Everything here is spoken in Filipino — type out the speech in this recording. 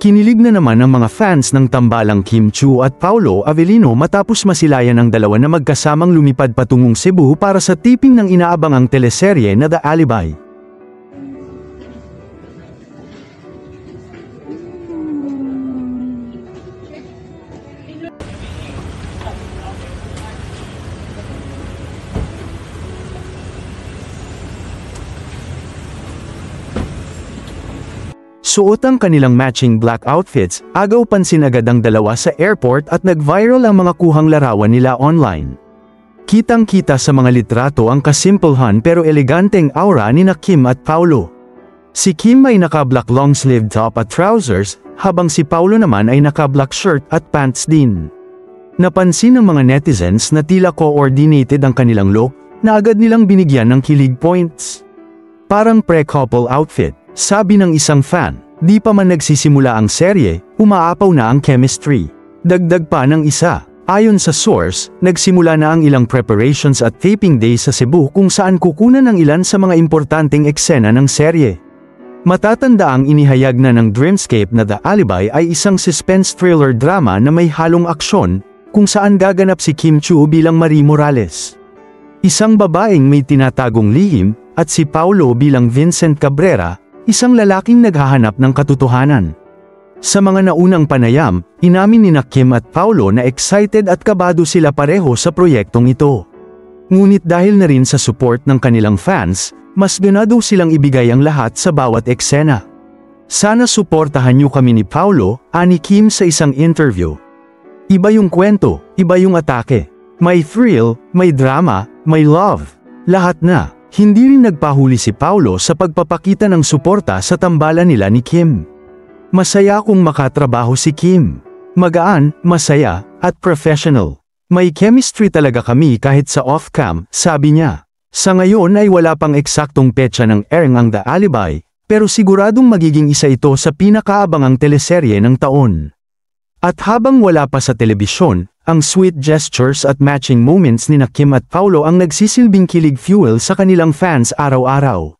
Kinilig na naman ang mga fans ng tambalang Kim Chiu at Paolo Avellino matapos masilayan ang dalawa na magkasamang lumipad patungong Cebu para sa taping ng inaabangang teleserye na The Alibi. Suot ang kanilang matching black outfits, agaw pansin agad ang dalawa sa airport at nag-viral ang mga kuhang larawan nila online. Kitang-kita sa mga litrato ang kasimplehan pero eleganteng aura ni Kim at Paolo. Si Kim ay naka-black long-sleeved top at trousers, habang si Paolo naman ay naka-black shirt at pants din. Napansin ng mga netizens na tila coordinated ang kanilang look, na agad nilang binigyan ng kilig points. Parang pre-couple outfit. Sabi ng isang fan, di pa man nagsisimula ang serye, umaapaw na ang chemistry. Dagdag pa ng isa, ayon sa source, nagsimula na ang ilang preparations at taping day sa Cebu kung saan kukunan ng ilan sa mga importanteng eksena ng serye. Matatanda ang inihayag na ng Dreamscape na The Alibi ay isang suspense thriller drama na may halong aksyon, kung saan gaganap si Kim Chiu bilang Marie Morales, isang babaeng may tinatagong lihim, at si Paolo bilang Vincent Cabrera, isang lalaking naghahanap ng katotohanan. Sa mga naunang panayam, inamin ni Kim at Paolo na excited at kabado sila pareho sa proyektong ito. Ngunit dahil na rin sa support ng kanilang fans, mas ganado silang ibigay ang lahat sa bawat eksena. Sana suportahan niyo kami ni Paolo, ani Kim sa isang interview. Iba yung kwento, iba yung atake. May thrill, may drama, may love. Lahat na. Hindi rin nagpahuli si Paolo sa pagpapakita ng suporta sa tambalan nila ni Kim. Masaya kung makatrabaho si Kim. Magaan, masaya, at professional. May chemistry talaga kami kahit sa off-cam, sabi niya. Sa ngayon ay wala pang eksaktong petsa ng airing ang The Alibi, pero siguradong magiging isa ito sa pinakaabangang teleserye ng taon. At habang wala pa sa telebisyon, ang sweet gestures at matching moments ni Kim at Paolo ang nagsisilbing kilig fuel sa kanilang fans araw-araw.